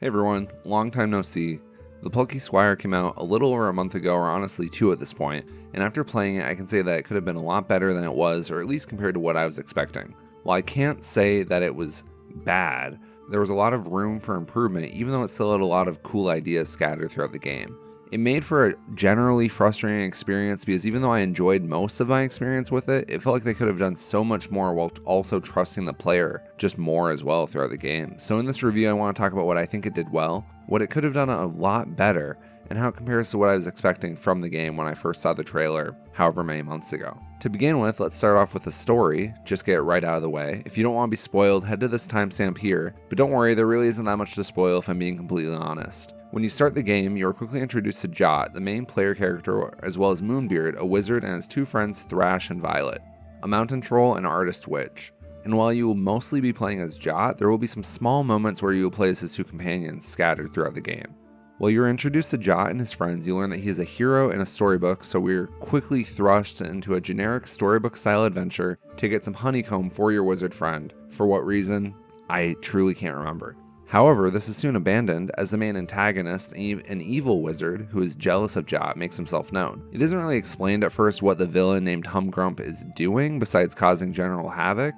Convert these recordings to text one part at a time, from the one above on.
Hey everyone, long time no see. The Plucky Squire came out a little over a month ago, or honestly 2 at this point, and after playing it I can say that it could have been a lot better than it was, or at least compared to what I was expecting. While I can't say that it was bad, there was a lot of room for improvement even though it still had a lot of cool ideas scattered throughout the game. It made for a generally frustrating experience because even though I enjoyed most of my experience with it, it felt like they could have done so much more while also trusting the player just more as well throughout the game. So in this review I want to talk about what I think it did well, what it could have done a lot better, and how it compares to what I was expecting from the game when I first saw the trailer however many months ago. To begin with, let's start off with the story, just get it right out of the way. If you don't want to be spoiled, head to this timestamp here, but don't worry, there really isn't that much to spoil if I'm being completely honest. When you start the game, you are quickly introduced to Jot, the main player character, as well as Moonbeard, a wizard, and his 2 friends Thrash and Violet, a mountain troll and artist witch. And while you will mostly be playing as Jot, there will be some small moments where you will play as his 2 companions scattered throughout the game. While you're introduced to Jot and his friends, you learn that he is a hero in a storybook, so we're quickly thrust into a generic storybook-style adventure to get some honeycomb for your wizard friend. For what reason? I truly can't remember. However, this is soon abandoned as the main antagonist, an evil wizard who is jealous of Jot, makes himself known. It isn't really explained at first what the villain named Humgrump is doing besides causing general havoc,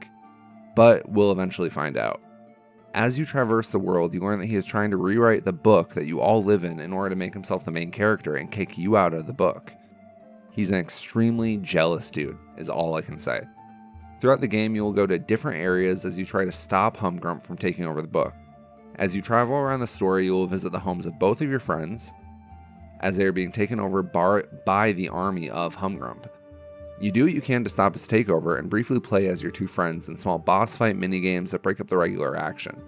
but we'll eventually find out. As you traverse the world, you learn that he is trying to rewrite the book that you all live in order to make himself the main character and kick you out of the book. He's an extremely jealous dude, is all I can say. Throughout the game, you will go to different areas as you try to stop Humgrump from taking over the book. As you travel around the story, you will visit the homes of both of your friends, as they are being taken over by the army of Humgrump. You do what you can to stop his takeover and briefly play as your 2 friends in small boss fight minigames that break up the regular action.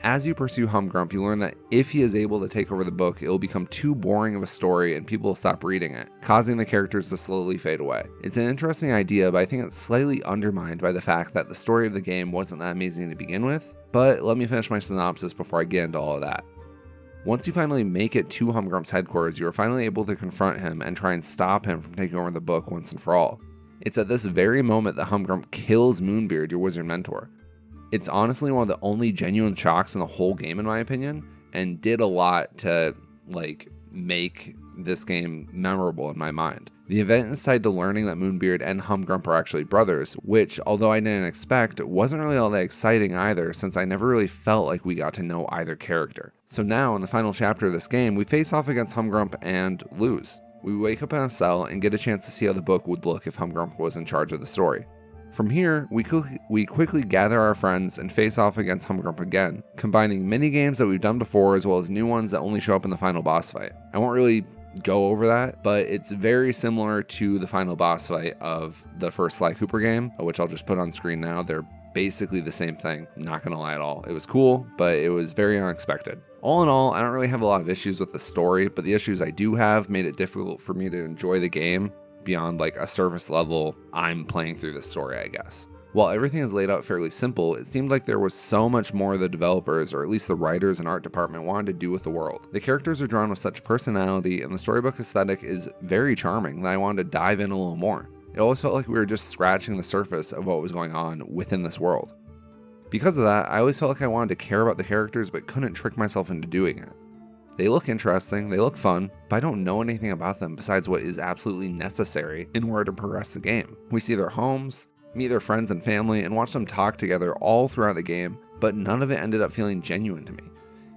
As you pursue Humgrump, you learn that if he is able to take over the book, it will become too boring of a story and people will stop reading it, causing the characters to slowly fade away. It's an interesting idea, but I think it's slightly undermined by the fact that the story of the game wasn't that amazing to begin with, but let me finish my synopsis before I get into all of that. Once you finally make it to Humgrump's headquarters, you are finally able to confront him and try and stop him from taking over the book once and for all. It's at this very moment that Humgrump kills Moonbeard, your wizard mentor. It's honestly one of the only genuine shocks in the whole game in my opinion, and did a lot to make this game memorable in my mind. The event is tied to learning that Moonbeard and Humgrump are actually brothers, which, although I didn't expect, wasn't really all that exciting either, since I never really felt like we got to know either character. So now, in the final chapter of this game, we face off against Humgrump and lose. We wake up in a cell and get a chance to see how the book would look if Humgrump was in charge of the story. From here, we quickly gather our friends and face off against Humgrump again, combining mini-games that we've done before as well as new ones that only show up in the final boss fight. I won't really go over that, but it's very similar to the final boss fight of the first Sly Cooper game, which I'll just put on screen now. They're basically the same thing, I'm not gonna lie at all. It was cool, but it was very unexpected. All in all, I don't really have a lot of issues with the story, but the issues I do have made it difficult for me to enjoy the game beyond a surface level I'm playing through the story, I guess. While everything is laid out fairly simple, it seemed like there was so much more the developers, or at least the writers and art department, wanted to do with the world. The characters are drawn with such personality, and the storybook aesthetic is very charming that I wanted to dive in a little more. It always felt like we were just scratching the surface of what was going on within this world. Because of that, I always felt like I wanted to care about the characters but couldn't trick myself into doing it. They look interesting, they look fun, but I don't know anything about them besides what is absolutely necessary in order to progress the game. We see their homes, meet their friends and family, and watch them talk together all throughout the game, but none of it ended up feeling genuine to me.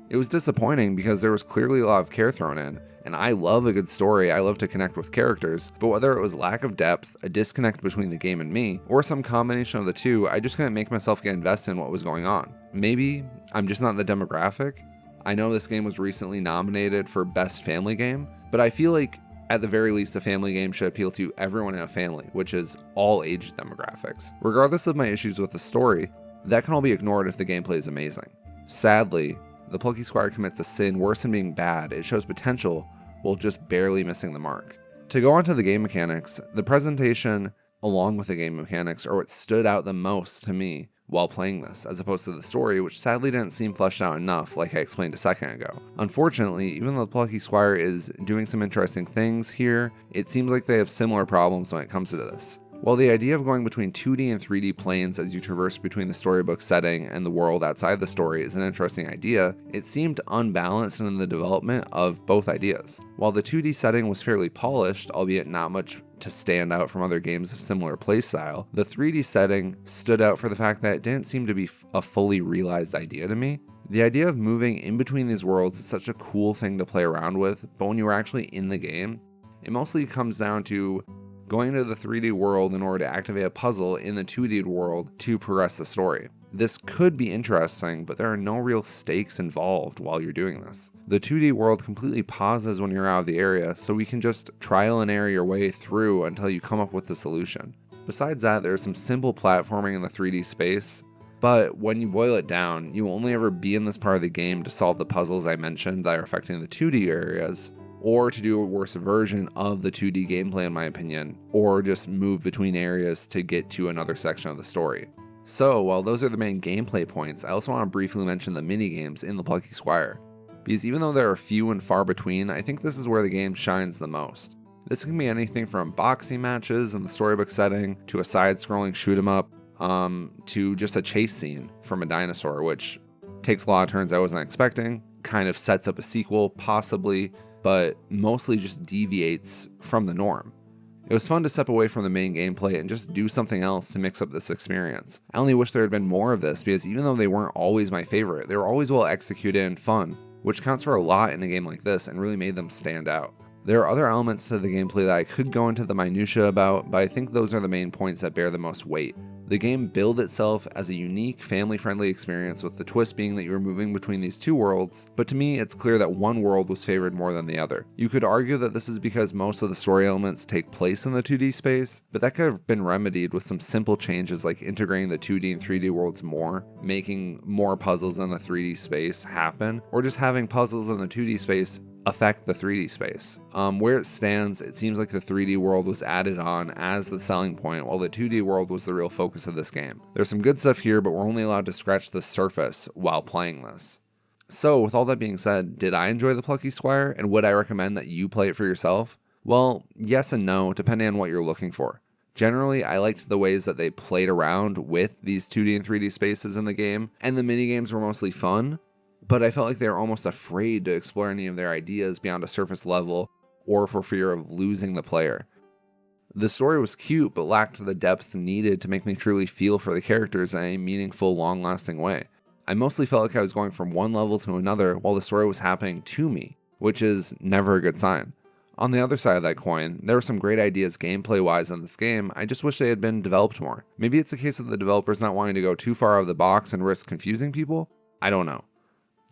It was disappointing because there was clearly a lot of care thrown in, and I love a good story, I love to connect with characters, but whether it was lack of depth, a disconnect between the game and me, or some combination of the two, I just couldn't make myself get invested in what was going on. Maybe I'm just not the demographic. I know this game was recently nominated for Best Family Game, but I feel like at the very least a family game should appeal to everyone in a family, which is all age demographics. Regardless of my issues with the story, that can all be ignored if the gameplay is amazing. Sadly, the Plucky Squire commits a sin worse than being bad. It shows potential while just barely missing the mark. To go on to the game mechanics, the presentation along with the game mechanics are what stood out the most to me while playing this, as opposed to the story, which sadly didn't seem fleshed out enough like I explained a second ago. Unfortunately, even though the Plucky Squire is doing some interesting things here, it seems like they have similar problems when it comes to this. While the idea of going between 2D and 3D planes as you traverse between the storybook setting and the world outside the story is an interesting idea, it seemed unbalanced in the development of both ideas. While the 2D setting was fairly polished, albeit not much to stand out from other games of similar playstyle, the 3D setting stood out for the fact that it didn't seem to be a fully realized idea to me. The idea of moving in between these worlds is such a cool thing to play around with, but when you were actually in the game, it mostly comes down to going to the 3D world in order to activate a puzzle in the 2D world to progress the story. This could be interesting, but there are no real stakes involved while you're doing this. The 2D world completely pauses when you're out of the area, so we can just trial and error your way through until you come up with the solution. Besides that, there's some simple platforming in the 3D space, but when you boil it down, you will only ever be in this part of the game to solve the puzzles I mentioned that are affecting the 2D areas, or to do a worse version of the 2D gameplay in my opinion, or just move between areas to get to another section of the story. So while those are the main gameplay points, I also want to briefly mention the minigames in the Plucky Squire, because even though there are few and far between, I think this is where the game shines the most. This can be anything from boxing matches in the storybook setting, to a side-scrolling shoot-'em-up, to just a chase scene from a dinosaur, which takes a lot of turns I wasn't expecting, kind of sets up a sequel, possibly, but mostly just deviates from the norm. It was fun to step away from the main gameplay and just do something else to mix up this experience. I only wish there had been more of this, because even though they weren't always my favorite, they were always well executed and fun, which counts for a lot in a game like this and really made them stand out. There are other elements to the gameplay that I could go into the minutiae about, but I think those are the main points that bear the most weight. The game billed itself as a unique, family-friendly experience, with the twist being that you were moving between these two worlds, but to me it's clear that one world was favored more than the other. You could argue that this is because most of the story elements take place in the 2D space, but that could have been remedied with some simple changes like integrating the 2D and 3D worlds more, making more puzzles in the 3D space happen, or just having puzzles in the 2D space affect the 3D space. Where it stands, it seems like the 3D world was added on as the selling point, while the 2D world was the real focus of this game. There's some good stuff here, but we're only allowed to scratch the surface while playing this. So with all that being said, did I enjoy the Plucky Squire, and would I recommend that you play it for yourself? Well, yes and no, depending on what you're looking for. Generally, I liked the ways that they played around with these 2D and 3D spaces in the game, and the minigames were mostly fun, but I felt like they were almost afraid to explore any of their ideas beyond a surface level, or for fear of losing the player. The story was cute, but lacked the depth needed to make me truly feel for the characters in a meaningful, long-lasting way. I mostly felt like I was going from one level to another while the story was happening to me, which is never a good sign. On the other side of that coin, there were some great ideas gameplay-wise in this game, I just wish they had been developed more. Maybe it's a case of the developers not wanting to go too far out of the box and risk confusing people? I don't know.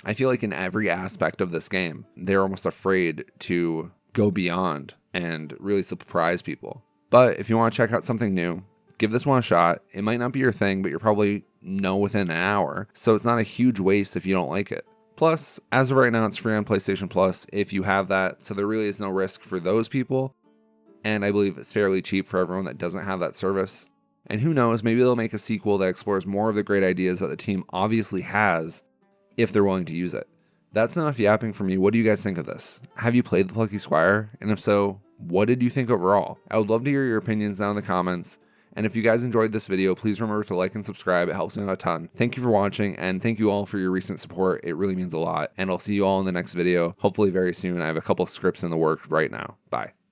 I feel like in every aspect of this game, they're almost afraid to go beyond and really surprise people. But if you want to check out something new, give this one a shot. It might not be your thing, but you'll probably know within an hour, so it's not a huge waste if you don't like it. Plus, as of right now, it's free on PlayStation Plus if you have that, so there really is no risk for those people. And I believe it's fairly cheap for everyone that doesn't have that service. And who knows, maybe they'll make a sequel that explores more of the great ideas that the team obviously has, if they're willing to use it. That's enough yapping for me. What do you guys think of this? Have you played the Plucky Squire? And if so, what did you think overall? I would love to hear your opinions down in the comments. And if you guys enjoyed this video, please remember to like and subscribe. It helps me out a ton. Thank you for watching, and thank you all for your recent support. It really means a lot. And I'll see you all in the next video, hopefully very soon. I have a couple scripts in the work right now. Bye.